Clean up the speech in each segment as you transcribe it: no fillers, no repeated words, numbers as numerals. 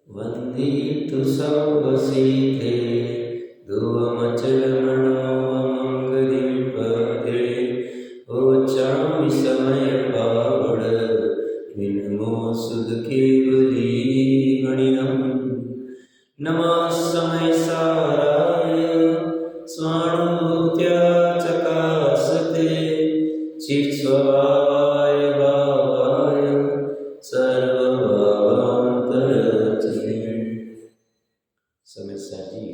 वन्दितु सर्वसिद्धे ध्रुवमचलमणोमङ्गदीपत्रे ओचामि समयपावड विनमो सुधकेवली गणिनम् नमः समयसाराय स्वानुभूत्या चकासते चित्स्वभावाय भावाय सर्वभावान्तरचने। समस्या जी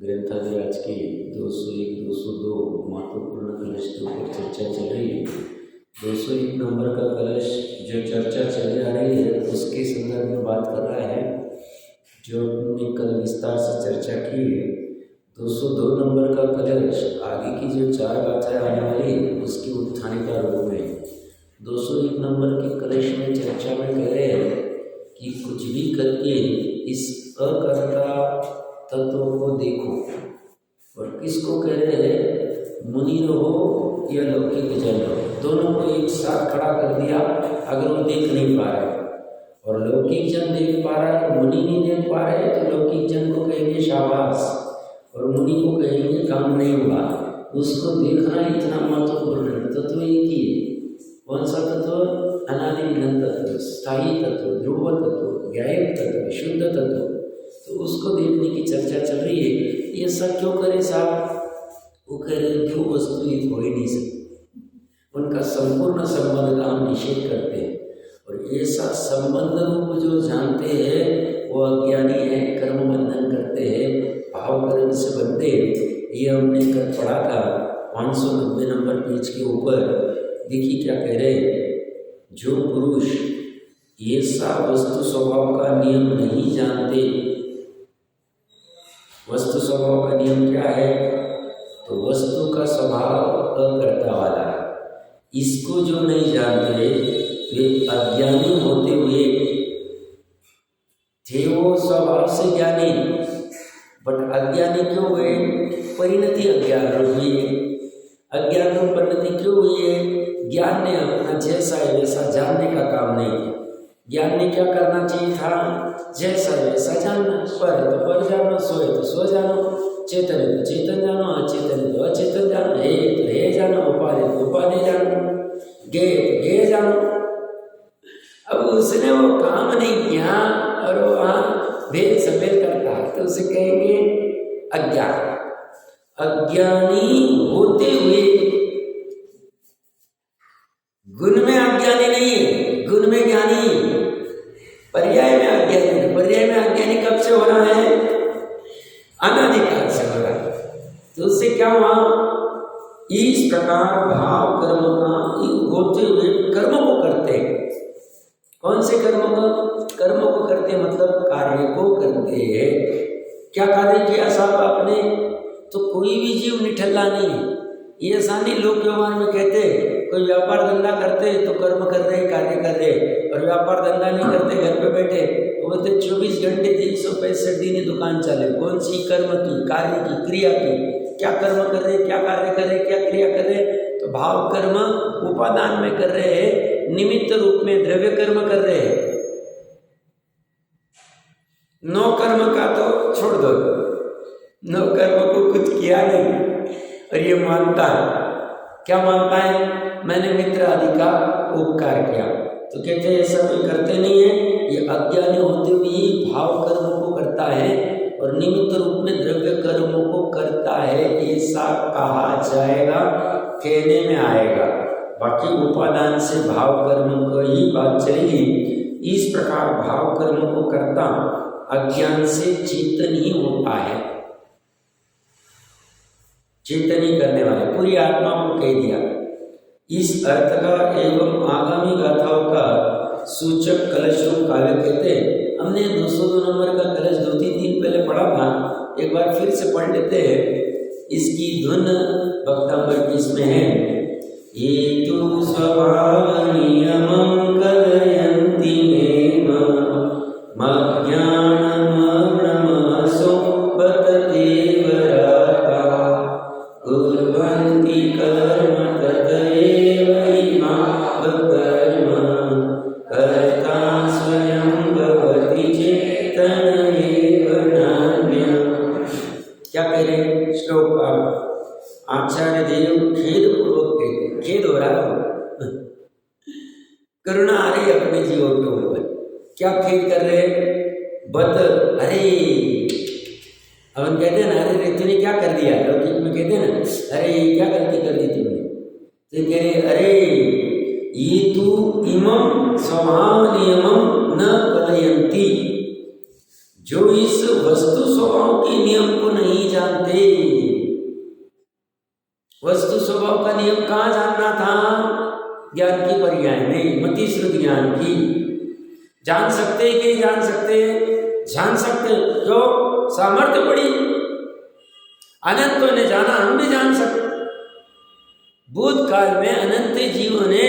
ग्रंथालय आज के 201 202 महत्वपूर्ण कलश के ऊपर चर्चा चल रही है। 201 नंबर का कलश जो चर्चा चली आ रही है उसके संदर्भ में बात कर रहा है, जो हमने कल विस्तार से चर्चा की है। 202 नंबर का कलश आगे की जो 4 गाथाएं आने वाली है उसकी उत्थानिका रूप में। 201 नंबर के कलश में चर्चा में कह रहे हैं कि कुछ भी करके इस अकर्ता तत्व को देखो, और किसको कह रहे हैं? मुनि रहो या लौकिक जन रहो, दोनों को एक साथ खड़ा कर दिया। अगर वो देख नहीं पा रहे और लौकिक जन देख पा रहा है, मुनि नहीं देख पा रहे, तो लौकिक जन को कहेंगे शाबाश और मुनि को कहेंगे काम नहीं हुआ। उसको देखना इतना महत्वपूर्ण है। तत्व एक ही है। कौन सा तत्व? अनादि निरंतर तत्व, स्थायी तत्व, ध्रुव तत्व, ज्ञायक तत्व, शुद्ध तत्व। तो उसको देखने की चर्चा चल रही है। ये सब क्यों करे साहब? वो कह रहे ध्रुव वस्तु हो ही नहीं सकती, उनका संपूर्ण संबंध का हम निषेध करते हैं। और ऐसा संबंध रूप जो जानते हैं वो अज्ञानी है, कर्म बंधन करते हैं, भाव कर्म से बनते हैं। ये हमने कल पढ़ा था 590 नंबर पेज के ऊपर। देखिए क्या कह रहे हैं, जो पुरुष ऐसा वस्तु स्वभाव का नियम नहीं जानते। वस्तु स्वभाव का नियम क्या है? तो वस्तु का स्वभाव अकर्ता वाला है। इसको जो नहीं जानते वे अज्ञानी होते हुए थे, वो स्वभाव से ज्ञानी, बट अज्ञानी क्यों हुए? परिणति अज्ञान हुई है। अज्ञान में परिणति क्यों हुई है? ज्ञान ने अपना जैसा है वैसा जानने का काम नहीं किया। ज्ञान ने क्या करना चाहिए था? जैसा है वैसा जानना। पर तो पर जानो, सोए तो सो जानो, चेतन है तो चेतन जानो, अचेतन है तो अचेतन जानो, हे तो हे जानो, उपाधि तो उपाधि जानो, गे तो गे जानो। अब उसने वो काम नहीं किया और वो वहाँ भेद सफेद करता है, तो उसे कहेंगे अज्ञान। अज्ञानी होते हुए गुण में अज्ञानी नहीं है, गुण में ज्ञानी। पर्याय में अज्ञानी है। पर्याय में अज्ञानी कब से हो रहा है? अनादिकाल से हो रहा है। तो उससे क्या हुआ? इस प्रकार भाव कर्म का होते हुए कर्म को करते हैं। कौन से कर्म को? कर्म को करते मतलब कार्य को करते हैं। क्या कार्य किया साहब आपने? तो कोई भी जीव निठल्ला नहीं है। ये ऐसा नहीं लोग व्यवहार में कहते कोई व्यापार धंधा करते तो कर्म कर रहे, कार्य कर रहे, और व्यापार धंधा नहीं करते, घर पे बैठे तो बोलते 24 घंटे 365 दिन दुकान चले। कौन सी? कर्म की, कार्य की, क्रिया की। क्या कर्म कर रहे, क्या कार्य कर रहे, क्या क्रिया कर रहे? तो भाव कर्म उपादान में कर रहे हैं, निमित्त रूप में द्रव्य कर्म कर रहे हैं। नो कर्म का तो छोड़ दो, नो कर्म को कुछ किया नहीं और ये मानता है। क्या मानता है? मैंने मित्र आदि का उपकार किया। तो कहते हैं ऐसा कोई करते नहीं है। ये अज्ञानी होते हुए ही भाव कर्म को करता है और निमित्त रूप में द्रव्य कर्मों को करता है, ऐसा कहा जाएगा, कहने में आएगा। बाकी उपादान से भाव कर्म को ही बात चलेगी। इस प्रकार भाव कर्म को करता अज्ञान से चेतन ही होता है। चेतनी करने वाले पूरी आत्मा को कह दिया। इस अर्थ का एवं आगामी गाथाओं का सूचक कलश रूप काव्य कहते हैं। हमने 202 नंबर का कलश 2-3 दिन पहले पढ़ा था, एक बार फिर से पढ़ लेते हैं। इसकी धुन भक्तांबर की इसमें है। ये तो स्वभाव नियमं कलयन्ति मेम मज्ञानमवृणमसो बतदेवराका कुर्वन्ति कर्म ततएव इमा कर्म कर्ता स्वयं भवति करुणा आ रही अपने जीवों के ऊपर। क्या फील कर रहे बत, अरे अब हम कहते हैं ना, अरे तूने क्या कर दिया, लौकिक में कहते हैं ना, अरे क्या गलती कर दी तुमने, तो कह रहे अरे ये तू इमं स्वभाव नियमम न कलयंती, जो इस वस्तु स्वभाव के नियम को नहीं जानते। वस्तु स्वभाव का नियम कहाँ जानना था? ज्ञान की पर्याय में, मति श्रुत ज्ञान की। जान सकते कि जान सकते? जान सकते, जो सामर्थ्य पड़ी, अनंतों ने जाना, हम भी जान सकते। भूतकाल में अनंत जीवों ने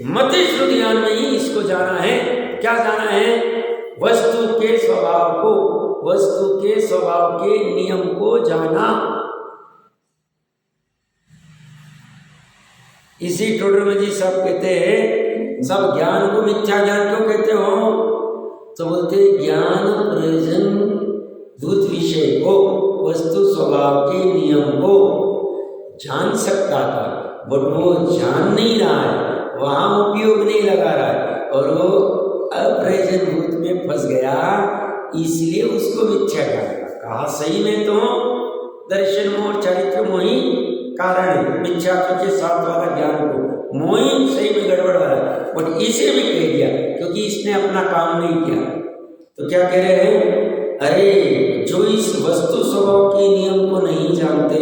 मति श्रुत ज्ञान में ही इसको जाना है। क्या जाना है? वस्तु के स्वभाव को, वस्तु के स्वभाव के नियम को जाना। इसी टोडरमल जी सब कहते हैं, सब ज्ञान को मिथ्या ज्ञान क्यों कहते हो? तो बोलते ज्ञान प्रयोजन भूत विषय को, वस्तु स्वभाव के नियम को जान सकता था, बट वो जान नहीं रहा है, वहां उपयोग नहीं लगा रहा है, और वो अप्रयोजन भूत में फंस गया, इसलिए उसको मिथ्या ज्ञान कहा। सही में तो दर्शन मोह और चारित्र मोही कारण है, मिथ्यात्व के साथ वाला ज्ञान को मोही सही में गड़बड़ वाला, बट इसे भी कह दिया क्योंकि इसने अपना काम नहीं किया। तो क्या कह रहे हैं? अरे जो इस वस्तु स्वभाव के नियम को नहीं जानते,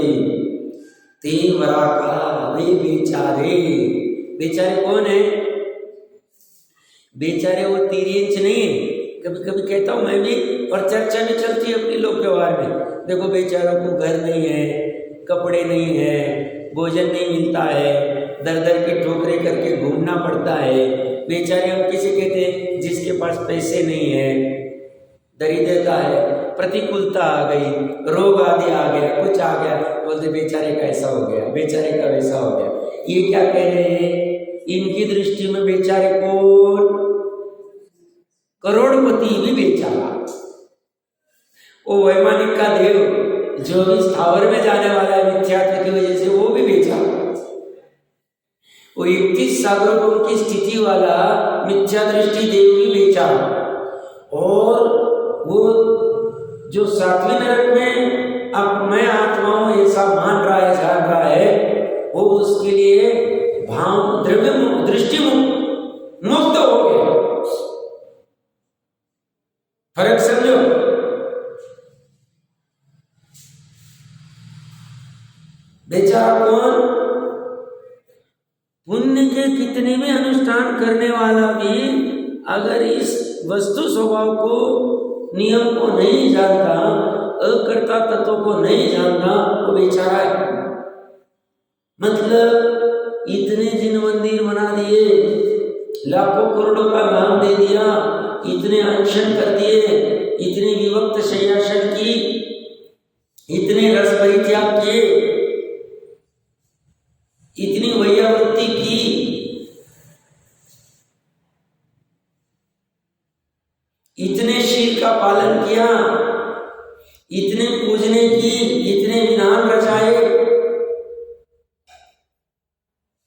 ते वराका, वे बेचारे। बेचारे कौन है? बेचारे वो तिर्यंच नहीं है। कभी कभी कहता हूँ मैं भी, और चर्चा भी चलती है अपनी लोक व्यवहार में, देखो बेचारों को घर नहीं है, कपड़े नहीं है, भोजन नहीं मिलता है, दर दर के ठोकरे करके घूमना पड़ता है। बेचारे हम किसी कहते हैं जिसके पास पैसे नहीं है, दरिद्रता है, प्रतिकूलता आ गई, रोग आदि आ गया, कुछ आ गया, बोलते बेचारे का ऐसा हो गया, बेचारे का वैसा हो गया। ये क्या कह रहे हैं? इनकी दृष्टि में बेचारे को करोड़पति भी बेचारा, वो वैमानिक का देव जो भी स्थावर में जाने वाला है मिथ्यात्व की वजह से, वो भी बेचारा, वो 31 सागरों की स्थिति वाला मिथ्या दृष्टि देव भी बेचारा, और वो जो सातवें नरक में अब मैं आत्मा हूं ऐसा मान रहा है, जान रहा है, वो उसके लिए भाव द्रव्य दृष्टि मुक्त हो गया। फर्क समझो। बेचारा कौन? पुण्य के कितने भी अनुष्ठान करने वाला भी अगर इस वस्तु स्वभाव को, नियम को नहीं जानता, अकर्ता तत्व को नहीं जानता, वो बेचारा है। मतलब इतने जिन मंदिर बना दिए, लाखों करोड़ों का दान दे दिया, इतने अनशन कर दिए, इतने विभक्त शय्यासन की, इतने रस परित्याग किए, इतनी वैयावृत्ति की, इतने शील का पालन किया, इतने पूजने की, इतने विधान रचाए,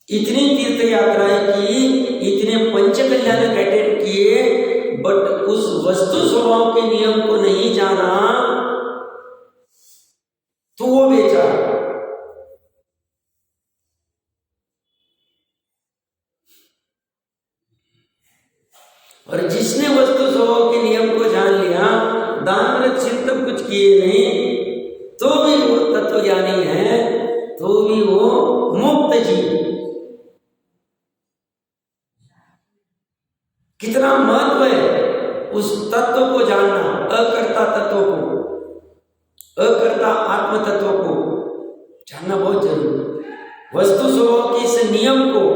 इतनी तीर्थ यात्राएं की, इतने पंच कल्याण अटेंड किए, बट उस वस्तु स्वभाव के नियम को नहीं जाना, तो वो बेचारा। और जिसने वस्तु स्वभाव के नियम को जान लिया, दान व्रत चिंतन कुछ किए नहीं, तो भी वो तत्वज्ञानी है, तो भी वो मुक्त जीव। कितना महत्व है उस तत्व को जानना, अकर्ता तत्व को, अकर्ता आत्म तत्व को जानना बहुत जरूरी है। वस्तु स्वभाव के इस नियम को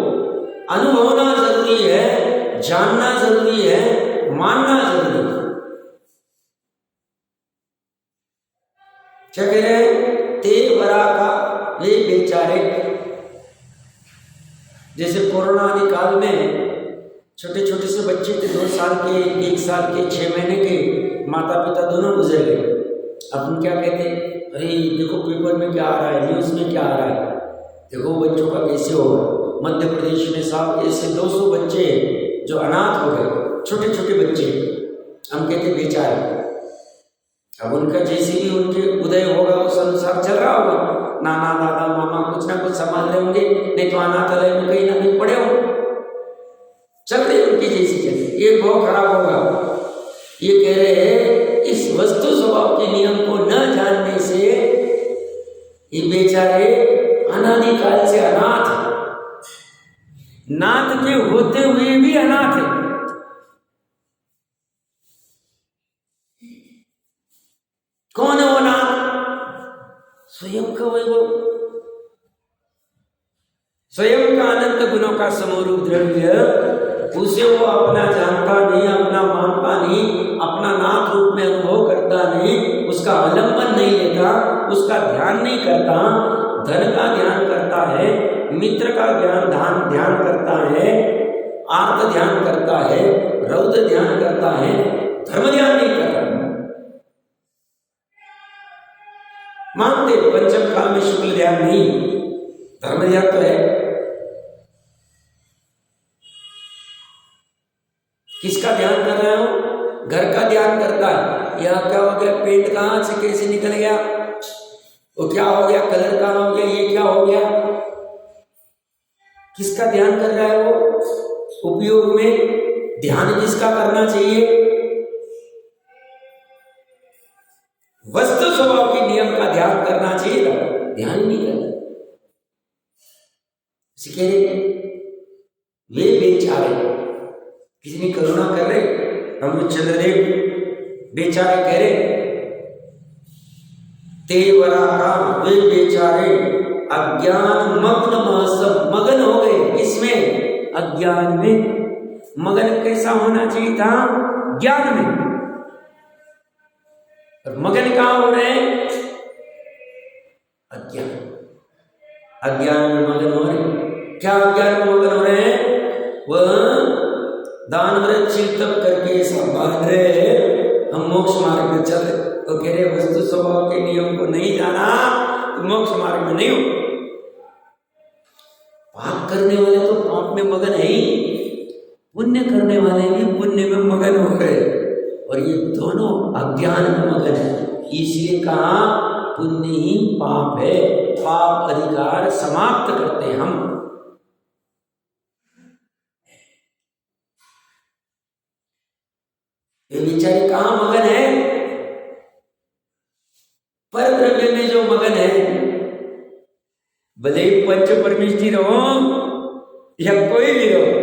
अनुभवना जरूरी है, जानना जरूरी है, मानना जरूरी है। क्या कह रहे हैं? ते वराका, वे बेचारे। जैसे कोरोना आदि काल में छोटे छोटे से बच्चे थे, 2 साल के, 1 साल के, 6 महीने के, माता पिता दोनों गुजर गए। अब हम क्या कहते? अरे देखो पेपर में क्या आ रहा है, न्यूज में क्या आ रहा है, देखो बच्चों का कैसे होगा। मध्य प्रदेश में साहब ऐसे 200 बच्चे जो अनाथ हो गए, छोटे छोटे बच्चे, हम कहते बेचारे। अब उनका जैसे भी उनके उदय होगा उस अनुसार चल रहा होगा, नाना दादा मामा कुछ ना कुछ संभाल रहे होंगे, नहीं तो अनाथालय में कहीं ना कहीं पड़े हो, चल रही उनकी जैसी चल रही। ये बहुत खराब होगा। ये कह रहे हैं इस वस्तु स्वभाव के नियम को न जानने से ये बेचारे अनादिकाल से अनाथ है, नाथ के होते हुए भी अनाथ है। कौन है वो नाथ? स्वयं का वैभव, स्वयं का अनंत गुणों का समरूप द्रव्य, उसे वो अपना जानता नहीं, अपना मानता नहीं, अपना नाथ रूप में अनुभव करता नहीं, उसका आलंबन नहीं लेता, उसका ध्यान नहीं करता, धन का ध्यान करता है, मित्र का ध्यान करता है, आर्त ध्यान करता है, रौद्र ध्यान करता है, धर्म ध्यान नहीं करता। मानते पंचम काल में शुक्ल ध्यान नहीं, धर्म ध्यान तो है। किसका ध्यान कर रहे हो? घर का ध्यान करता है। यह क्या हो गया, पेंट कहां से कैसे निकल गया, वो क्या हो गया, कलर कहां हो गया, ये क्या हो गया, किसका ध्यान कर रहा है वो? उपयोग में ध्यान किसका करना चाहिए? वस्तु स्वभाव के नियम का ध्यान करना चाहिए, ध्यान ही नहीं करना। कह रहे वे बेचारे, किसी ने करुणा कर रहे, हम लोग चंद्रदेव बेचारे कह रहे, तेवरा का वे बेचारे अज्ञान मग्न महसब, मगन हो गए। इसमें अज्ञान में मगन कैसा होना चाहिए था? ज्ञान में। और मगन कहां हो रहे हैं? अज्ञान, अज्ञान में मगन हो रहे। क्या अज्ञान में मगन हो रहे हैं? वह दान व्रत शील तप करके ऐसा बांध रहे, हम मोक्ष मार्ग में चल रहे, तो कह रहे वस्तु स्वभाव के नियम को नहीं जाना तो मोक्ष मार्ग में नहीं हो। पाप करने वाले तो पाप में मगन है ही, पुण्य करने वाले भी पुण्य में मगन हो गए, और ये दोनों अज्ञान में मगन है। इसलिए कहा पुण्य ही पाप है, पाप अधिकार समाप्त करते हैं हम। ये बेचारे कहां मगन है? पर द्रव्य में जो मगन है, भले ही पंच परमेष्टि रहो या कोई भी रहो,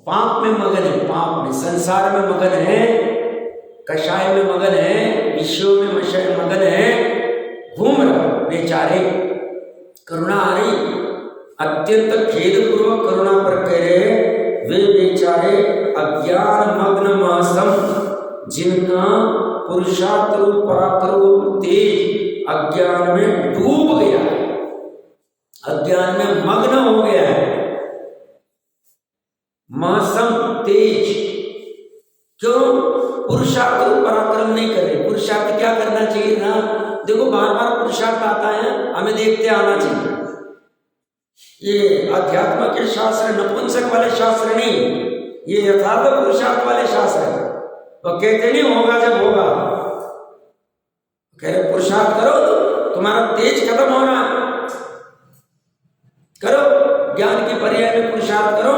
पाप में मगन है, पाप में, संसार में मगन है, कषाय में मगन है, विश्व में मगन है, घूम रहा बेचारे। करुणा आ रही, अत्यंत खेद पूर्वक करुणा पर कह रहे वे बेचारे अज्ञान मग्न मासम, जिनका पुरुषार्थ रूप पराक्रम तेज अज्ञान में डूब गया है, अज्ञान में मग्न हो गया है। मासम तेज, क्यों? पुरुषार्थ रूप पराक्रम नहीं कर रहे। पुरुषार्थ क्या करना चाहिए ना? देखो बार बार पुरुषार्थ आता है, हमें देखते आना चाहिए। ये अध्यात्म के शास्त्र नपुंसक वाले शास्त्र नहीं, ये यथार्थ पुरुषार्थ वाले शास्त्र है। तो कहते नहीं होगा जब होगा, कह रहे पुरुषार्थ करो, तुम्हारा तेज खत्म हो रहा है, करो ज्ञान के पर्याय में पुरुषार्थ करो।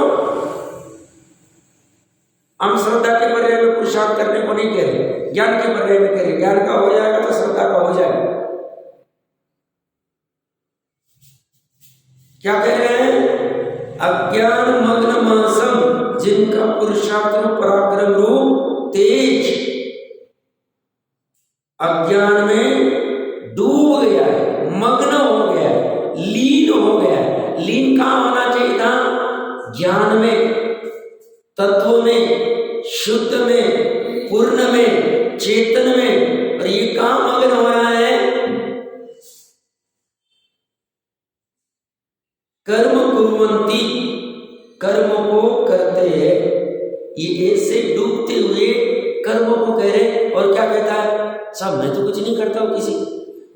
हम श्रद्धा के पर्याय में पुरुषार्थ करने को नहीं कह रहे, ज्ञान के पर्याय में कह रहे। ज्ञान का हो जाएगा तो श्रद्धा का हो जाएगा। क्या कह रहे हैं? अज्ञान मग्न मासम, जिनका पुरुषार्थ पराक्रम रूप तेज अज्ञान में डूब गया है, मग्न हो गया है, लीन हो गया है। लीन कहां होना चाहिए था? ज्ञान में, तत्व में, शुद्ध में, पूर्ण में, चेतन में। और ये कहां मग्न हो रहा है? कर्म कुर्वन्ति, कर्म को करते हैं। ये ऐसे डूबते हुए कर्म को कह रहे। और क्या कहता है? सब मैं तो कुछ नहीं करता हूं किसी,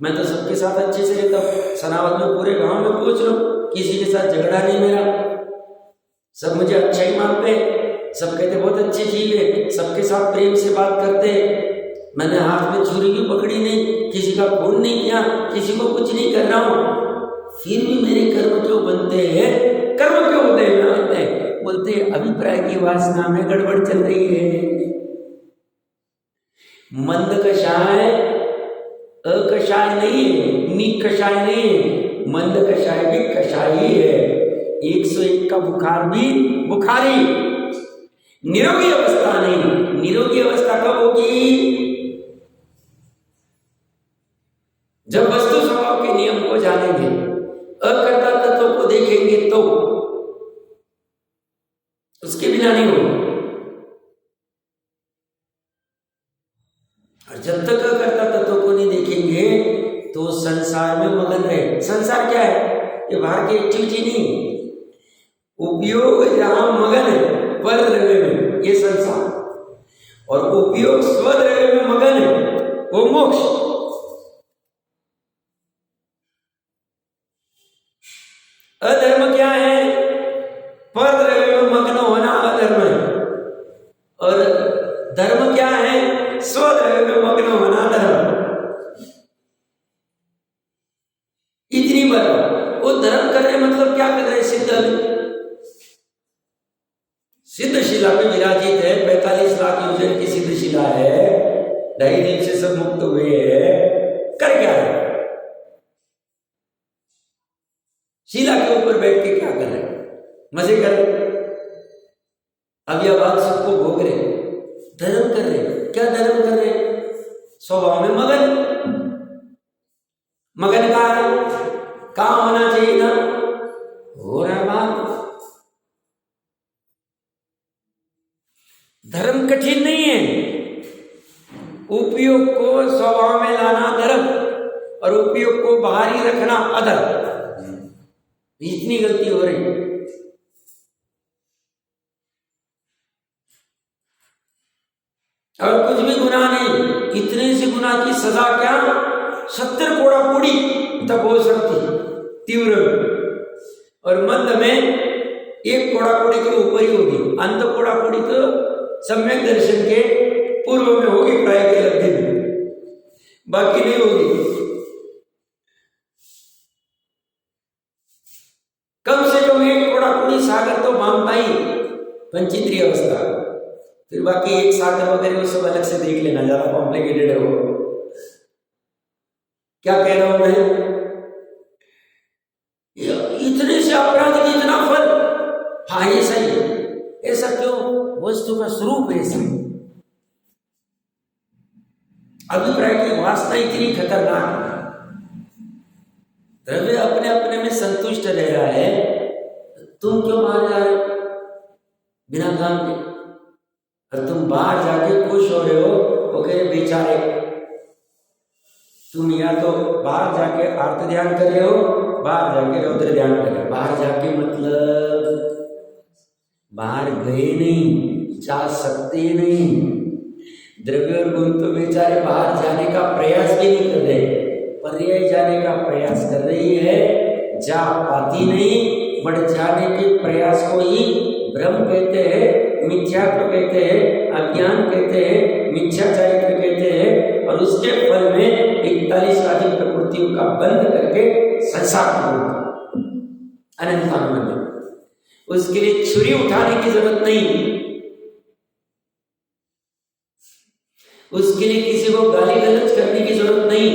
मैं तो सबके साथ अच्छे से रहता हूं। सनावद में पूरे गांव में पूछ लो, किसी के साथ झगड़ा नहीं मेरा, सब मुझे अच्छा ही मानते हैं, सब कहते बहुत अच्छे जीव है, सबके साथ प्रेम से बात करते हैं, मैंने हाथ में छुरी भी पकड़ी नहीं, किसी का खून नहीं किया, किसी को कुछ नहीं कर रहा हूं, फिर भी मेरे कर्म क्यों बनते हैं, कर्म क्यों होते हैं? बोलते अभिप्राय की वासना में गड़बड़ चल रही है। मंद कषाय अकषाय नहीं है, निकषाय नहीं है, मंद कषाय भी कषाय ही है। 101 का बुखार भी बुखारी, निरोगी अवस्था नहीं। निरोगी अवस्था कब होगी? जब वस्तु स्वभाव के नियम को जानेंगे, अकर्ता तत्व को देखेंगे, तो उसके बिना नहीं होगा। और जब तक अकर्ता तत्व को नहीं देखेंगे तो संसार में मगन रहे। संसार क्या है? ये बाहर की एक्टिविटी नहीं, उपयोग जहां मगन है पर द्रव्य में, ये संसार, और उपयोग स्वद्रव्य में मगन है, वो मोक्ष। अधर्म क्या है? पर द्रव्य में मग्न होना अधर्म है, और धर्म क्या है? स्वद्रव्य में मग्न होना धर्म। इतनी बार वो धर्म कर रहे, मतलब क्या कर रहे? सिद्ध शिला पे विराजित है, 45 लाख योजन की सिद्ध शिला है, 2.5 दिन से सब मुक्त हुए हैं, कर क्या रहे? शिला के ऊपर बैठ के क्या कर रहे? मजे कर रहे, अब यह बात सबको भोग रहे, धर्म कर रहे। क्या धर्म कर रहे? स्वभाव में मगन। मगन कहां होना चाहिए ना? हो रहा बात। धर्म कठिन नहीं है, उपयोग को स्वभाव में लाना धर्म, और उपयोग को बाहर ही रखना अधर्म। इतनी गलती हो रही। और कुछ भी गुनाह नहीं, इतने से गुनाह की सजा क्या? 70 कोड़ा पूड़ी तक हो सकती, तीव्र, और मंद में 1 कोड़ा पूड़ी के ऊपर ही होगी। अंत कोड़ा पूड़ी तो सम्यक दर्शन के पूर्व में होगी, प्राय के लब्धि में, बाकी नहीं होगी। कम से कम 1 कोड़ा पूड़ी सागर तो मानता ही, पंचेंद्रिय अवस्था, फिर बाकी 1 सागर वगैरह वो सब अलग से देख लेना, ज्यादा कॉम्प्लिकेटेड है वो। क्या कह रहा हूं मैं? इतने से अपराध की इतना फल? हाँ ये सही है। ऐसा क्यों? वस्तु का स्वरूप ऐसा। अभिप्राय की वासना इतनी खतरनाक, द्रव्य अपने अपने में संतुष्ट रह रहा है, तुम क्यों बाहर जा रहे हो बिना काम के? और तुम बाहर जाके खुश हो रहे हो, वो कह रहे बेचारे, तुम या तो बाहर जाके आर्त ध्यान कर रहे हो, बाहर जाके रौद्र ध्यान कर रहे हो। बाहर जाके मतलब बाहर गए नहीं, जा सकते नहीं। द्रव्य और गुण तो बेचारे बाहर जाने का प्रयास भी नहीं कर रहे, पर्याय जाने का प्रयास कर रही है, जा पाती नहीं, बट जाने के प्रयास को ही भ्रम कहते हैं, मिथ्यात्व कहते हैं, अज्ञान कहते हैं, मिथ्याचारित्र कहते हैं, और उसके फल में 41 आदि प्रकृतियों का बंद करके संसार को अनंतानुबंध। उसके लिए छुरी उठाने की जरूरत नहीं, उसके लिए किसी को गाली गलौज करने की जरूरत नहीं,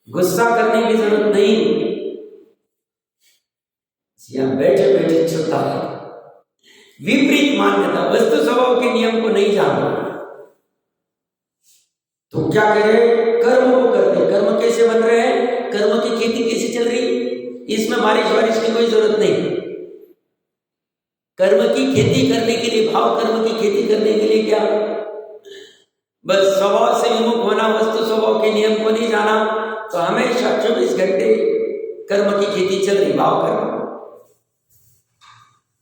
गुस्सा करने की जरूरत नहीं। यहां बैठे बैठे छुट्टा है। विपरीत मान्यता, वस्तु स्वभाव के नियम को नहीं जानना, तो क्या करे? कर्म को करते। कर्म कैसे बन रहे हैं? कर्म की खेती कैसे चल रही? इसमें बारिश वारिश की कोई जरूरत नहीं। कर्म की खेती करने के लिए, भाव कर्म की खेती करने के लिए क्या? बस स्वभाव से विमुख होना, वस्तु स्वभाव के नियम को नहीं जाना, तो हमेशा 24 घंटे कर्म की खेती चल रही, भाव कर्म।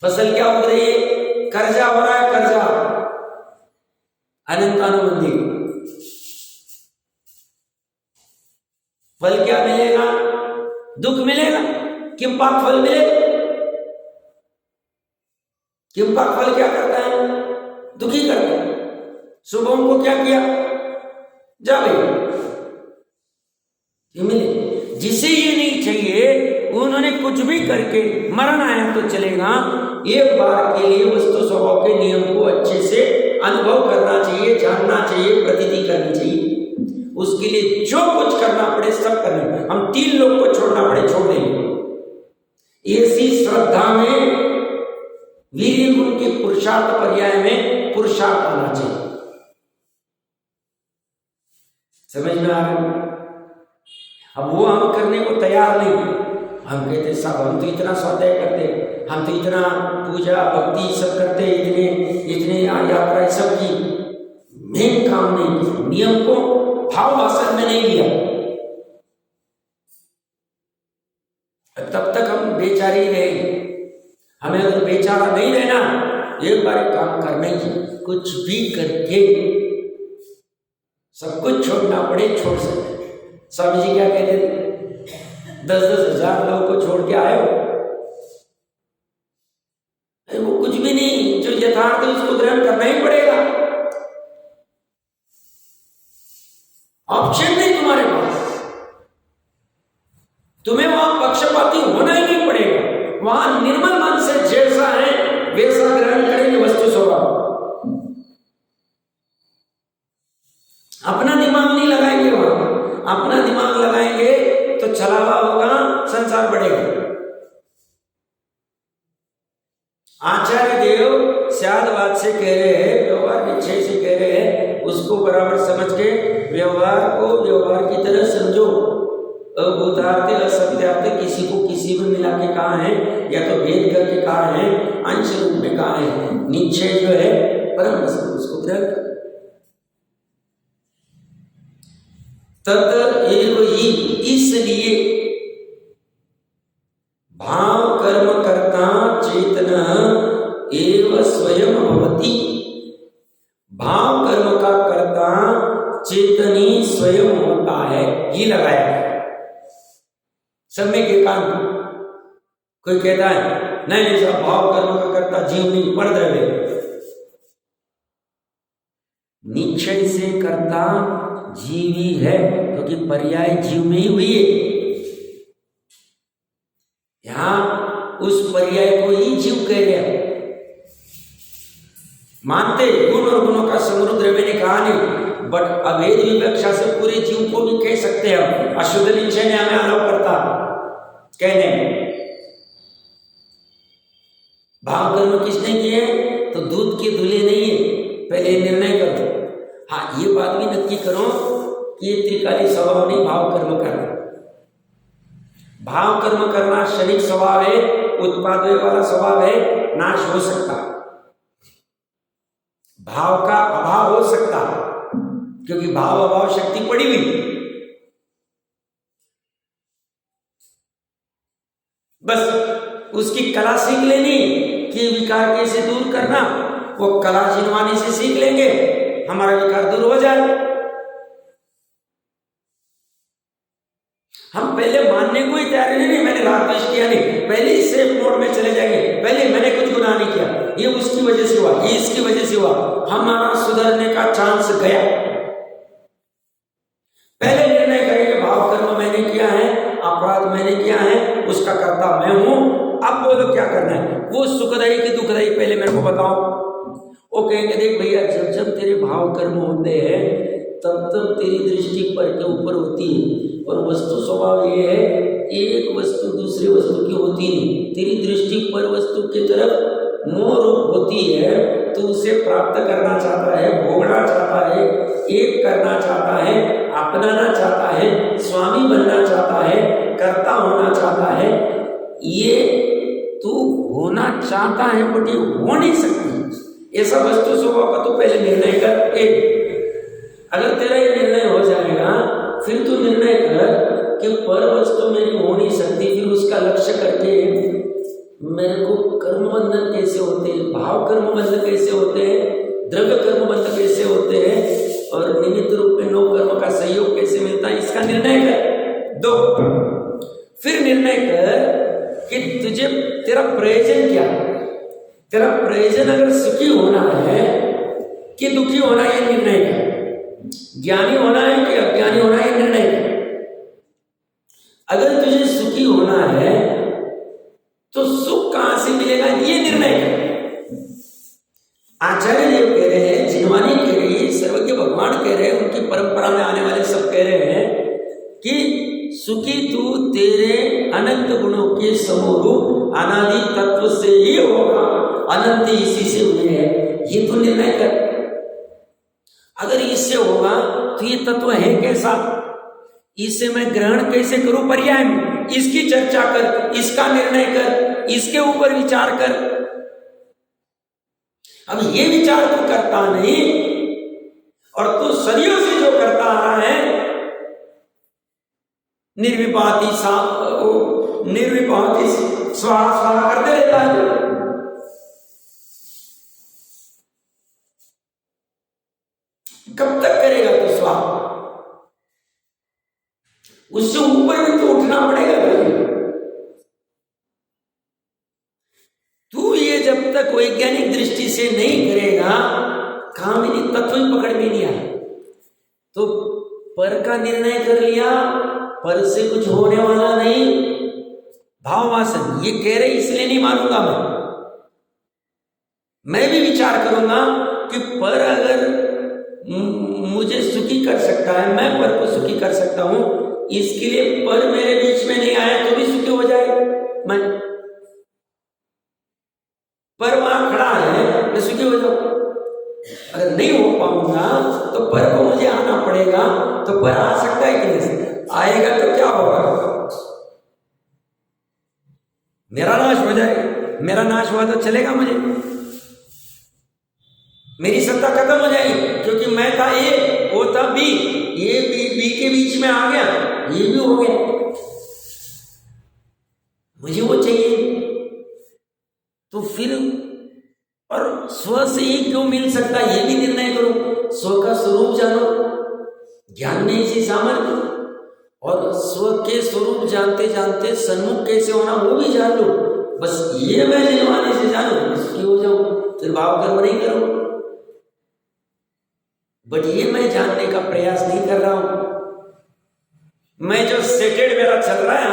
फसल क्या उग रही है? कर्जा हो रहा है, कर्जा अनंतानुबंधी। फल क्या मिलेगा? दुख मिलेगा, किम पाक फल मिलेगा। किम का फल क्या करता है? दुखी करता है। शुभम को क्या किया? जा भाई मिले। जिसे ये नहीं चाहिए उन्होंने कुछ भी करके मरण आया तो चलेगा, एक बार के लिए वस्तु स्वभाव के नियम को अच्छे से अनुभव करना चाहिए, जानना चाहिए, प्रतीति करनी चाहिए। उसके लिए जो कुछ करना पड़े सब करना। हम 3 लोग को छोड़ना पड़े छोड़ देंगे। ऐसी श्रद्धा में वीर्य गुण के पुरुषार्थ पर्याय में पुरुषार्थ आना चाहिए। समझ में आ रहा? अब वो हम करने को तैयार नहीं। हम कहते साहब हम तो इतना स्वाध्याय करते, हम तो इतना पूजा भक्ति सब करते, इतने यात्रा सब की, मेन काम नहीं, नियम को भाव वासन में नहीं लिया, तब तक हम बेचारे रहेंगे। हमें अगर बेचारा नहीं रहना, एक बार काम करना ही, कुछ भी करके सब कुछ छोड़ना पड़े छोड़ सकते। स्वामी जी क्या कहते थे? 10-10 हजार लोगों को छोड़ के आए हो, वो कुछ भी नहीं, जो यथार्थ है उसको ग्रहण करना ही पड़ेगा। ऑप्शन नहीं तुम्हारे पास, तुम्हें वहां पक्षपाती होना ही नहीं पड़ेगा। वहां निर्मल मन से जैसा है वैसा ग्रहण करेंगे वस्तु स्वभाव। अपना दिमाग नहीं लगाएंगे वहां, अपना दिमाग लगाएंगे तो छलावा होगा, संसार बढ़ेगा। आचार्य देव स्यादवाद से कह रहे हैं, व्यवहार निश्चय से कह रहे हैं, उसको बराबर समझ के व्यवहार को व्यवहार की तरह समझो। अभूतार्थ असत्यार्थ किसी को किसी में मिला के कहा है, या तो भेद करके कहा है, अंश रूप में कहा है। निश्चय जो है परम वस्तु, उसको ग्रहण कर। तत् एव ही, इसलिए भाव कर्म कर्ता चेतन एव स्वयं भवति। भाव कर्म का कर्ता चेतनी स्वयं होता है, ये लगाया है। सम्यक एकांत। कोई कहता है नहीं नहीं साहब भाव कर्म का कर्ता जीव नहीं, पढ़ रहे। निश्चय से कर्ता जीव ही है, क्योंकि पर्याय जीव में ही हुई है। यहां उस पर्याय को ही जीव कह रहे हैं। मानते गुण और गुणों का समृद्ध मैंने कहा नहीं, बट अभेद विवक्षा से पूरे जीव को भी कह सकते हैं हम। अशुद्ध निश्चय ने हमें अलाउ करता कहने। भाव कर्म किसने किए? तो दूध के धुले नहीं है, पहले निर्णय करो। हाँ ये बात भी नक्की करो कि ये त्रिकाली स्वभाव नहीं, भाव कर्म करना। भाव कर्म करना क्षणिक स्वभाव है, उत्पाद वाला स्वभाव है, नाश हो सकता। भाव का अभाव हो सकता, क्योंकि भाव अभाव शक्ति पड़ी हुई। बस उसकी कला सीख लेनी कि विकार कैसे दूर करना, वो कला जिनवानी से सीख लेंगे, हमारा विकार दूर हो जाए। हम पहले मानने को ही तैयार नहीं, मैंने रात पेश किया नहीं, पहले ही सेफ मोड में चले जाएंगे, पहले मैंने कुछ गुनाह नहीं किया, ये उसकी वजह से हुआ, ये इसकी वजह से हुआ, हमारा सुधरने का चांस गया। पहले निर्णय करेंगे भाव कर्म मैंने किया है, अपराध मैंने किया है, उसका कर्ता मैं हूं, अब बोलो क्या करना है। वो सुखदाई की दुखदाई पहले मेरे को बताओ। वो कहेंगे देख भैया जब जब तेरे भाव कर्म होते हैं तब तब तेरी दृष्टि पर के ऊपर होती है, और वस्तु स्वभाव ये है एक वस्तु दूसरी वस्तु की होती नहीं, तेरी दृष्टि पर वस्तु की तरफ मोह रूप होती है, तो उसे प्राप्त करना चाहता है, भोगना चाहता है, एक करना चाहता है, अपनाना चाहता है, स्वामी बनना चाहता है, कर्ता होना चाहता है। ये तू होना चाहता है बट ये हो नहीं सकती, ऐसा वस्तु स्वभाव का तो पहले निर्णय कर। एक अगर तेरा ये निर्णय हो जाएगा फिर तू निर्णय कर कि पर वस्तु मेरी हो नहीं सकती, फिर उसका लक्ष्य करके मेरे को कर्म बंधन कैसे होते हैं, भाव कर्म बंधन कैसे होते हैं, द्रव्य कर्म बंधन कैसे होते हैं, और निमित्त रूप में नौ कर्म का सहयोग कैसे मिलता है, इसका निर्णय कर। 2 फिर निर्णय कर कि तुझे तेरा प्रयोजन क्या, तेरा प्रयोजन अगर सुखी होना है कि दुखी होना, ये निर्णय कर। ज्ञानी होना है कि अज्ञानी होना, ये निर्णय कर। अगर तुझे सुखी होना है तो सुख कहां से मिलेगा, ये निर्णय कर। आचार्य देव कह रहे हैं, जिनवानी कह रही है, सर्वज्ञ भगवान कह रहे हैं, उनकी परंपरा में आने वाले सब कह रहे हैं कि सुखी तू तेरे अनंत गुणों के समरूप अनादि तत्व से ही होगा, अनंत इसी से हुए हैं, ये तो निर्णय कर। अगर इससे होगा तो ये तत्व है कैसा, इससे मैं ग्रहण कैसे करूं पर्याय में, इसकी चर्चा कर, इसका निर्णय कर, इसके ऊपर विचार कर। अब ये विचार तू करता नहीं, और तू सदियों से जो करता आ रहा है, निर्विपाती स्वाहा स्वाहा करते रहता है। कब तक करेगा तू स्वाहा? उससे ऊपर भी तो उठना पड़ेगा। तू ये जब तक वैज्ञानिक दृष्टि से नहीं करेगा, कामिनी तत्व ही पकड़ में नहीं आए। तो पर का निर्णय कर लिया, पर से कुछ होने वाला नहीं। भाववासन ये कह रहे, इसलिए नहीं मानूंगा मैं भी विचार करूंगा कि पर अगर मुझे सुखी कर सकता है, मैं पर को सुखी कर सकता हूं, इसके लिए पर मेरे बीच में नहीं आया तो भी सुखी हो जाए। मैं पर वहां खड़ा है, मैं सुखी हो जाऊं। अगर नहीं हो पाऊंगा तो पर को मुझे आना पड़ेगा। तो पर आ सकता है कि नहीं आएगा तो क्या होगा, मेरा नाश हो जाएगा। मेरा नाश हुआ तो चलेगा, मुझे मेरी सत्ता खत्म हो जाएगी, क्योंकि मैं था ए, वो था बी, ये बी के बीच में आ गया, ये भी हो गया, मुझे वो चाहिए। तो फिर और स्व से ही क्यों मिल सकता है, ये भी निर्णय करो। स्व का स्वरूप जानो, ज्ञान में इसी सामर्थ्य, और स्व के स्वरूप जानते जानते सन्मुख कैसे होना वो भी जान लो। बस ये मैं जिनवाने से जानू, सुखी हो जाऊं, फिर भाव कर्म नहीं करो। बट ये मैं जानने का प्रयास नहीं कर रहा हूं। मैं जो सेटेड मेरा चल रहा है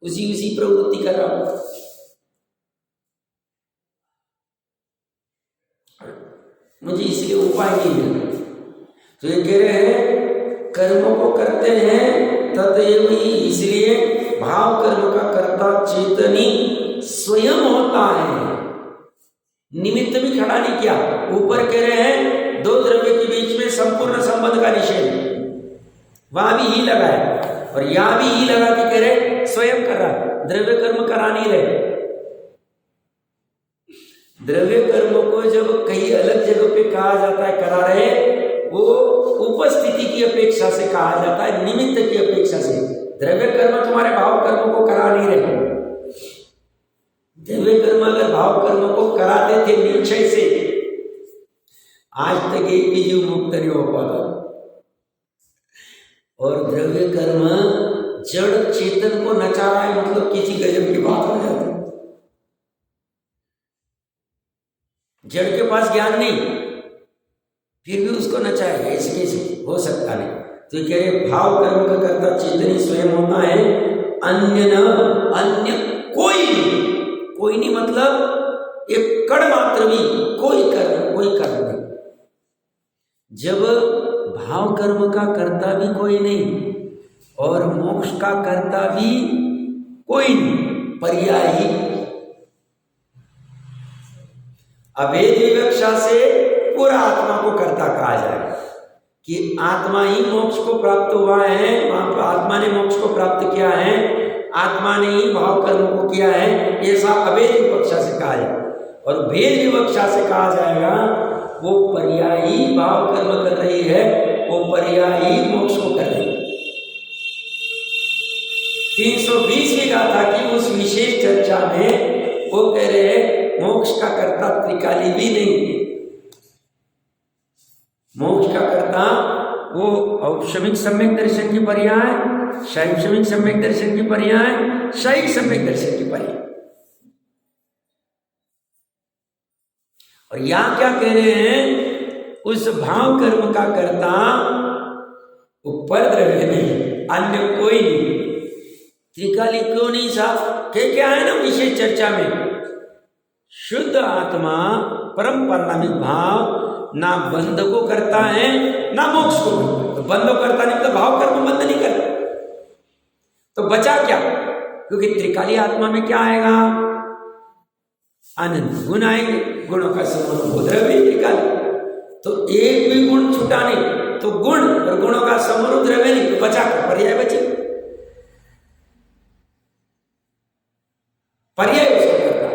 उसी प्रवृत्ति कर रहा हूं। मुझे इसलिए उपाय नहीं है। तो ये कह रहे हैं कर्मों को करते हैं तदेव ही, इसलिए भाव कर्म का कर्ता चेतनी स्वयं होता है। निमित्त भी खड़ा नहीं किया। ऊपर कह रहे हैं दो द्रव्य के बीच में संपूर्ण संबंध का निषेध, वहां भी ही लगा है, और यहां भी ही लगा कि कह रहे स्वयं कर रहा है, द्रव्य कर्म करा नहीं रहे। द्रव्य कर्मों को जब कई अलग जगह पे कहा जाता है करा रहे, वो उपस्थिति की अपेक्षा से कहा जाता है, निमित्त की अपेक्षा से। द्रव्य कर्म तुम्हारे भाव कर्मों को करा नहीं रहे। द्रव्य कर्म अगर भाव कर्मों को कराते थे निश्चय से, आज तक एक भी जीव मुक्त नहीं हो पाता। और द्रव्य कर्म जड़ चेतन को नचा रहा है, मतलब किसी गजब की बात हो जाती। जड़ के पास ज्ञान नहीं, फिर भी उसको नचाएगा, ऐसे कैसे हो सकता नहीं। तो कह रहे भाव कर्म का कर्ता चेतन स्वयं होता है, अन्य कोई नहीं, मतलब एक कण मात्र भी कोई कर्म नहीं। जब भाव कर्म का कर्ता भी कोई नहीं और मोक्ष का कर्ता भी कोई नहीं, पर्यायी अभेद विवक्षा से पूरा आत्मा को कर्ता कहा जाए कि आत्मा ही मोक्ष को प्राप्त हुआ है, वहां पर आत्मा ने मोक्ष को प्राप्त किया है, आत्मा ने ही भाव कर्म को किया है, ऐसा अभेद विवक्षा से कहा जाए। और भेद विवक्षा से कहा जाएगा वो पर्यायी भाव कर्म कर रही है, वो पर्यायी मोक्ष को कर रही है। 320वीं गाथा की उस विशेष चर्चा में वो कह रहे हैं मोक्ष का कर्ता त्रिकाली भी नहीं। मोक्ष का कर्ता वो औपशमिक सम्यक दर्शन की पर्याय, शैक्षणिक सम्यक दर्शन की पर्याय, शैक्षिक सम्यक दर्शन की पर्याय। और यहां क्या कह रहे हैं, उस भाव कर्म का कर्ता ऊपर द्रव्य नहीं, अन्य कोई नहीं। त्रिकाली क्यों नहीं साहब, क्या है ना विशेष चर्चा में, शुद्ध आत्मा परम परिणामिक भाव ना बंध को करता है ना मोक्ष को। तो बंध को करता नहीं तो भाव कर्म बंध नहीं करता, तो बचा क्या? क्योंकि त्रिकाली आत्मा में क्या आएगा, आनंद गुण आएंगे, गुणों का समूह वो द्रव्य त्रिकाली। तो एक भी गुण छूटा नहीं, तो गुण और गुणों का समूह द्रव्य नहीं, तो बचा क्या? पर्याय बचे, पर्याय उसको करता है।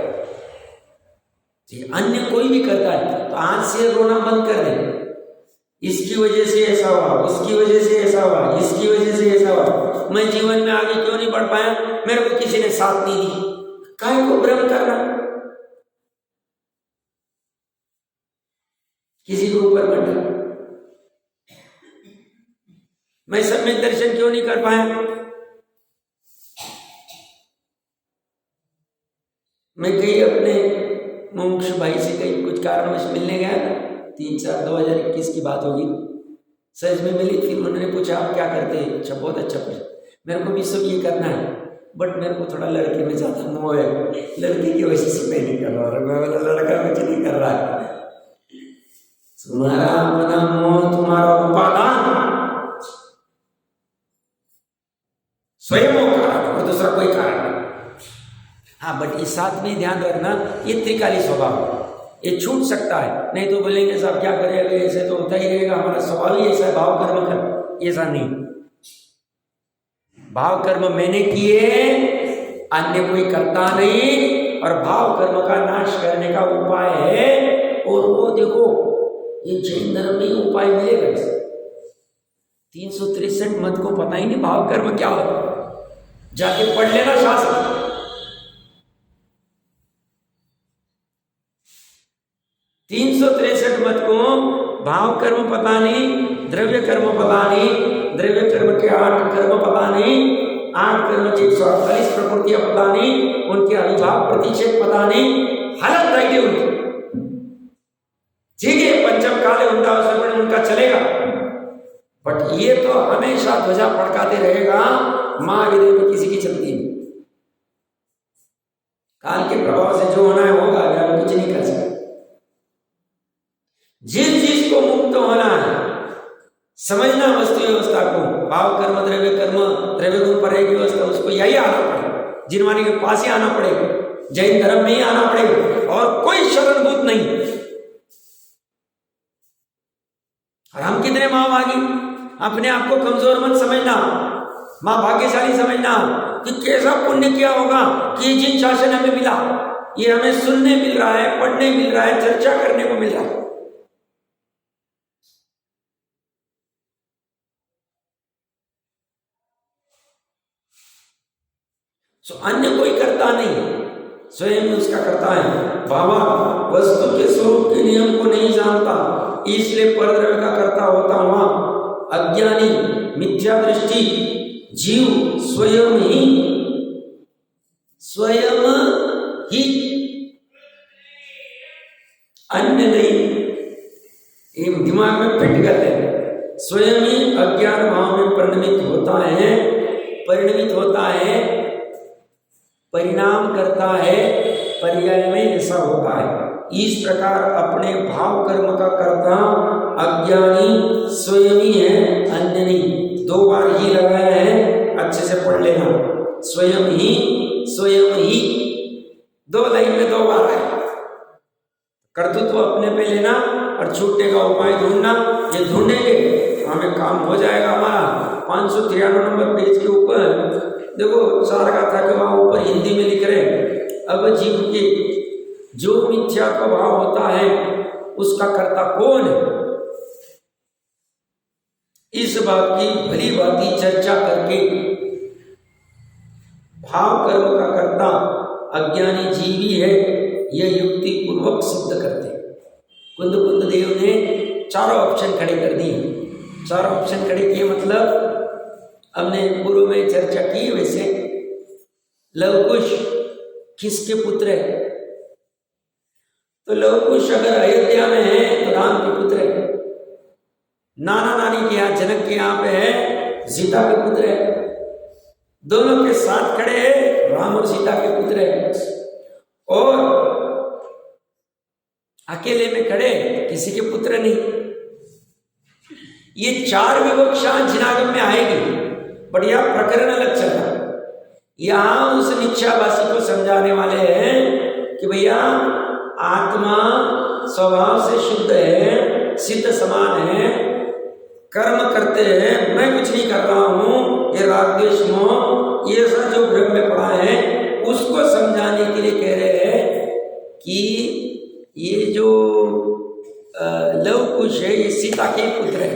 अन्य कोई भी करता है तो आज से रोना बंद कर दे, इसकी वजह से ऐसा हुआ, उसकी वजह से ऐसा हुआ, इसकी वजह से ऐसा हुआ, मैं जीवन में आगे क्यों नहीं बढ़ पाया, मेरे को किसी ने साथ नहीं दी। काहे को भ्रम करना, किसी को ऊपर बैठा, मैं सब में दर्शन क्यों नहीं कर पाया, मैं कहीं अपने मुमुक्षु भाई से कहीं कुछ कारणवश मिलने गया था, 3/4/2021 की बात होगी, सहज में मिली, फिर उन्होंने पूछा आप क्या करते हैं, अच्छा बहुत अच्छा पूछा, मेरे को भी सब ये करना है, बट मेरे को थोड़ा लड़के में ज्यादा मोह है, लड़के की वजह से मैं नहीं कर रहा, और मैं बोला लड़का कुछ नहीं कर रहा है, तुम्हारा अपना मोह, तुम्हारा उपादान स्वयं वो कारण और दूसरा कोई कारण नहीं। हाँ, बट इस साथ में ध्यान रखना, ये त्रिकाली स्वभाव, ये छूट सकता है, नहीं तो बोलेंगे साहब क्या करेंगे, ऐसे तो होता ही रहेगा, हमारा स्वभाव ही ऐसा है, भाव कर्म कर, ऐसा नहीं। भाव कर्म मैंने किए, अन्य कोई करता नहीं, और भाव कर्म का नाश करने का उपाय है, और वो देखो ये जैन धर्म में उपाय मिलेगा। 363 मत को पता ही नहीं भाव कर्म क्या होता, जाके पढ़ लेना शास्त्र। 363 मत को भाव कर्म पता नहीं, द्रव्य कर्म पता नहीं, द्रव्य कर्म के 8 कर्म पता नहीं, 8 कर्म की 148 प्रकृतियां पता नहीं, उनके अविभाव प्रतिषेध पता नहीं, हालत रहेगी उनकी। ठीक है, पंचम काले उनका चलेगा, बट ये तो हमेशा ध्वजा फड़काते रहेगा, महाविद्य में किसी की चलती नहीं। काल के प्रभाव से जो होना है होगा, हम कुछ नहीं कर सकते। जिस चीज को मुक्त होना है, समझना वस्तु व्यवस्था को, भाव कर्म द्रव्य गुण पर एक व्यवस्था, उसको यही आना पड़ेगा, जिनवानी के पास ही आना पड़ेगा, जैन धर्म में ही आना पड़ेगा, और कोई शरणभूत नहीं। और हम कितने महाभागी, अपने आप को कमजोर मत समझना, मां भाग्यशाली समझना कि कैसा पुण्य किया होगा कि जिन शासन हमें मिला, ये हमें सुनने मिल रहा है, पढ़ने मिल रहा है, चर्चा करने को मिल रहा है। अन्य कोई करता नहीं, स्वयं ही उसका करता है। बाबा वस्तु के स्वरूप के नियम को नहीं जानता, इसलिए परद्रव्य का कर्ता होता हुआ अज्ञानी मिथ्या दृष्टि जीव स्वयं ही अन्य नहीं, ये दिमाग में फिट कर ले, स्वयं ही अज्ञान भाव में परिणमित होता है, परिणाम करता है, पर्याय में ऐसा होता है। इस प्रकार अपने भाव कर्म का कर्ता अज्ञानी स्वयं ही है, अन्य नहीं। 2 बार ही लगाया है, अच्छे से पढ़ लेना, स्वयं ही 2 लाइन में 2 बार है। कर्तृत्व अपने पे लेना और छूटने का उपाय ढूंढना, ये ढूंढेंगे हमें काम हो जाएगा हमारा। 593 नंबर पेज के ऊपर देखो, सार का था कि वहां ऊपर हिंदी में लिख रहे, अब जीव के जो मिथ्या का भाव होता है उसका कर्ता कौन है, इस बात की भली भांति चर्चा करके भाव कर्म का कर्ता अज्ञानी जीव ही है, यह युक्ति पूर्वक सिद्ध करते। कुंद देव ने 4 ऑप्शन खड़े कर दिए। 4 ऑप्शन खड़े किए मतलब हमने पूर्व में चर्चा की, वैसे लवकुश किसके पुत्र है, तो लव कुश अगर अयोध्या में है तो राम के पुत्र है, नाना नानी के यहाँ जनक के यहाँ पे है सीता के पुत्र है, दोनों के साथ खड़े हैं राम और सीता के पुत्र है, और अकेले में खड़े किसी के पुत्र नहीं। ये चार विवक्षा जिनागम में आएगी, बढ़िया प्रकरण अलग चलता। यहां उस निश्चयावासी को समझाने वाले हैं कि भैया आत्मा स्वभाव से शुद्ध है, सिद्ध समान है, कर्म करते हैं, मैं कुछ नहीं कर रहा हूं, ये राग द्वेष मोह ये सब जो भ्रम में पड़ा है उसको समझाने के लिए कह रहे हैं कि ये जो लव कुश है ये सीता के पुत्र है,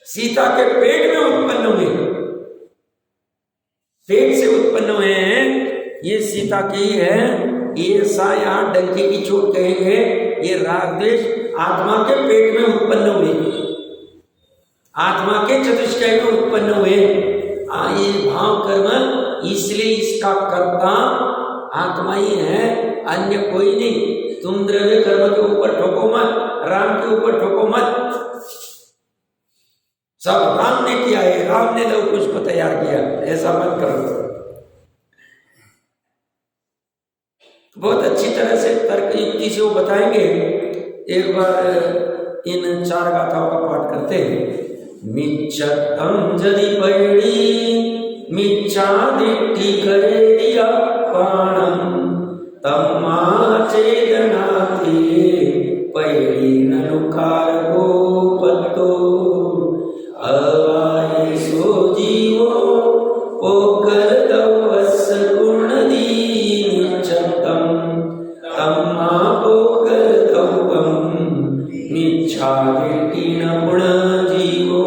सीता के पेट में उत्पन्न हुए, पेट से उत्पन्न हुए हैं, ये सीता की है। ये सा यहां डंके की चोट कहेंगे, ये राग द्वेष आत्मा के पेट में उत्पन्न हुए, आत्मा के चतुष्टय में उत्पन्न हुए। ये भाव कर्म इसलिए इसका कर्ता आत्मा ही है, अन्य कोई नहीं। तुम द्रव्य कर्म के ऊपर ठोको मत, राम के ऊपर ठोको मत, सब राम ने किया है, राम ने लव कुश को तैयार किया, ऐसा मत करो। बहुत अच्छी तरह से तर्क युक्ति से वो बताएंगे। एक बार इन चार गाथाओं का पाठ करते हैं। मिच्छतम जदि पैड़ी मिच्छा दिट्ठी करे दिया पाणम तम्माचे जनाते पैड़ी ननुकार गोपतो अवाये सो जीवो पोकर दवस गुण दी मिच्छतम तम्मा पोकर दवम मिच्छा दिट्ठी न गुण जीवो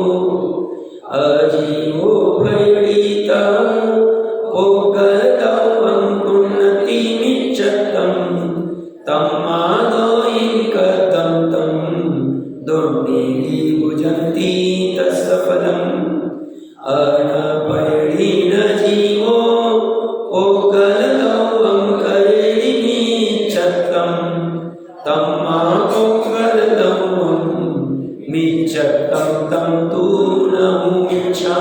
अजीवो पैड़ीता पोकर दवम गुणति मिच्छतम तम्मा दोयि कथम तम दोन्नेहि भुजन्ति तत्सफलम् अनपैड़ीन जीवो पोकलदवं करेणि मिच्छतम् तम्मा पोकलदवं मिच्छतं तं तु न मुमिच्छा।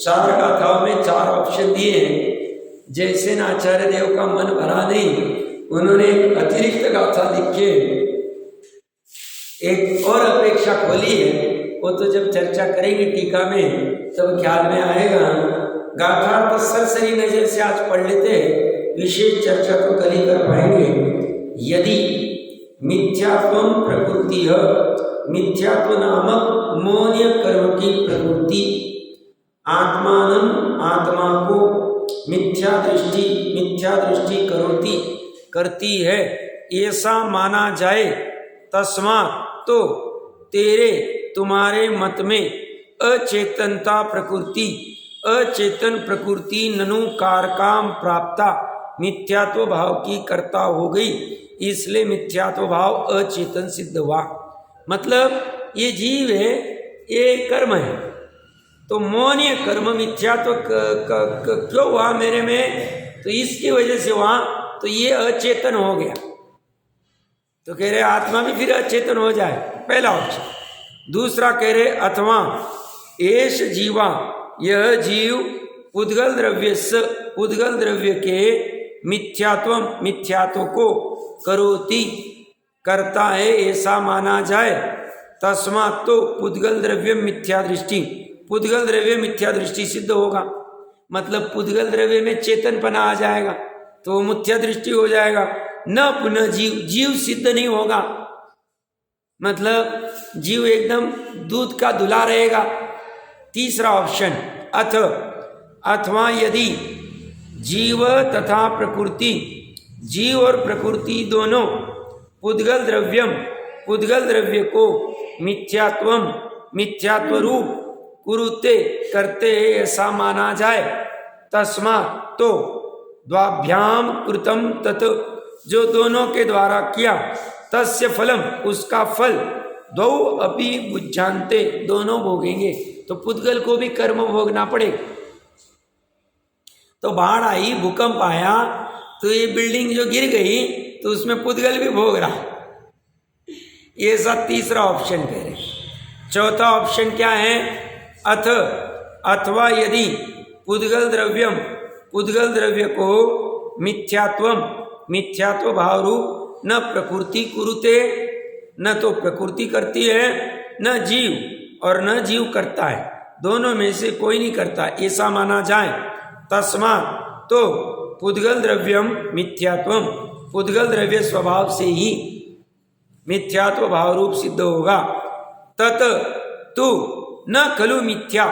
चार गाथाओं में चार ऑप्शन दिए हैं। जैसे ना आचार्य देव का मन भरा नहीं, उन्होंने एक अतिरिक्त गाथा लिख के एक और अपेक्षा खोली है। वो तो जब चर्चा करेंगे टीका में तब ख्याल में आएगा। गाथा तो सरसरी नजर से आज पढ़ लेते हैं, विशेष चर्चा तो कल ही कर पाएंगे। यदि मिथ्यात्व प्रकृति है, मिथ्यात्व नामक मौन्य कर्म की प्रकृति आत्मानं आत्मा को मिथ्या दृष्टि करोति करती है, ऐसा माना जाए, तस्मात् तो तेरे तुम्हारे मत में अचेतनता प्रकृति अचेतन प्रकृति ननु कारकाम प्राप्ता मिथ्यात्व भाव की कर्ता हो गई, इसलिए मिथ्यात्व भाव अचेतन सिद्ध हुआ। मतलब ये जीव है, ये कर्म है, तो मोहनीय कर्म मिथ्या तो क्यों हुआ मेरे में, तो इसकी वजह से हुआ, तो ये अचेतन हो गया। तो कह रहे आत्मा भी फिर अचेतन हो जाए, पहला ऑप्शन। दूसरा कह रहे अथवा एष जीवा, यह जीव पुद्गल द्रव्य के मिथ्यात्व को करोति करता है ऐसा माना जाए। तस्मात् तो पुद्गल द्रव्य मिथ्या दृष्टि, पुद्गल द्रव्य मिथ्या दृष्टि सिद्ध होगा। मतलब पुद्गल द्रव्य में चेतनपना आ जाएगा तो मिथ्या दृष्टि हो जाएगा। न पुनः जीव सिद्ध नहीं होगा, मतलब जीव एकदम दूध का धुला रहेगा। तीसरा ऑप्शन अथवा यदि जीव तथा प्रकृति, जीव और प्रकृति दोनों पुद्गल द्रव्य को मिथ्यात्व रूप कुरुते करते ऐसा माना जाए। तस्मात् तो द्वाभ्याम कृतम तत्, जो दोनों के द्वारा किया, तस्य फलम, उसका फल, द्वौ अपि बुझ्यांते, दोनों भोगेंगे। तो पुद्गल को भी कर्म भोगना पड़ेगा। तो बाढ़ आई, भूकंप आया, तो ये बिल्डिंग जो गिर गई तो उसमें पुद्गल भी भोग रहा। ये सब तीसरा ऑप्शन कह रहे। चौथा ऑप्शन क्या है, अथवा यदि पुद्गल द्रव्य को मिथ्यात्व भाव रूप न प्रकृति कुरुते, न तो प्रकृति करती है, न जीव और न जीव करता है, दोनों में से कोई नहीं करता, ऐसा माना जाए। तस्मात् तो पुद्गल द्रव्यम मिथ्यात्वम, पुद्गल द्रव्य स्वभाव से ही मिथ्यात्व भाव रूप सिद्ध होगा। तत तु न खलु मिथ्या,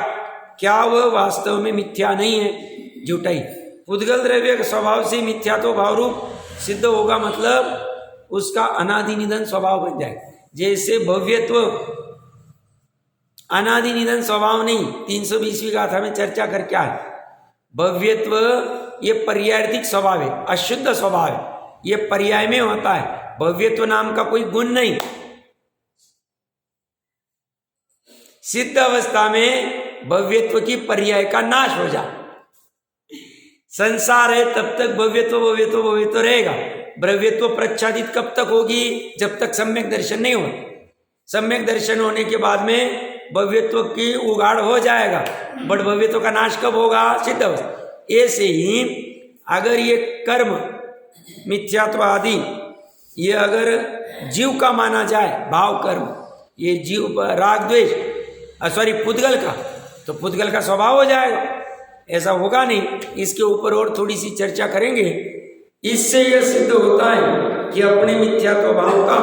क्या वह वास्तव में मिथ्या नहीं है, झूठाई। पुद्गल द्रव्य के स्वभाव से मिथ्यात्व भाव रूप सिद्ध होगा, मतलब उसका अनादि निधन स्वभाव बन जाए। जैसे भव्यत्व अनादि निधन स्वभाव नहीं, 320वीं गाथा में चर्चा करके आए। भव्यत्व ये पर्यायर्थिक स्वभाव है, अशुद्ध स्वभाव है, ये पर्याय में होता है। भव्यत्व नाम का कोई गुण नहीं। सिद्ध अवस्था में भव्यत्व की पर्याय का नाश हो जाए। संसार है तब तक भव्यत्व रहेगा। भव्यत्व प्रच्छादित कब तक होगी, जब तक सम्यक दर्शन नहीं हो। सम्यक दर्शन होने के बाद में भव्यत्व की उगाड़ हो जाएगा, बट भव्यत्व का नाश कब होगा, सिद्ध अवस्था। ऐसे ही अगर ये कर्म मिथ्यात्व आदि ये अगर जीव का माना जाए, भाव कर्म, ये जीव राग द्वेष पुद्गल का, तो पुद्गल का स्वभाव हो जाएगा। ऐसा होगा नहीं, इसके ऊपर और थोड़ी सी चर्चा करेंगे। इससे यह सिद्ध होता है कि अपने मिथ्यात्व भाव का,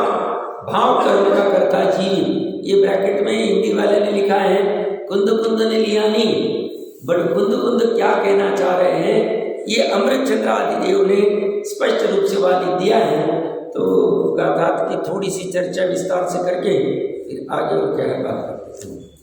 भाव कर्म का करता जीव। ये ब्रैकेट में हिंदी वाले ने लिखा है, कुंद ने लिया नहीं, बट कुंद क्या कहना चाह रहे हैं ये अमृतचंद्र आदि देव ने स्पष्ट रूप से वाली दिया है। तो गाथा की थोड़ी सी चर्चा विस्तार से करके फिर आगे और क्या है बात करते हैं।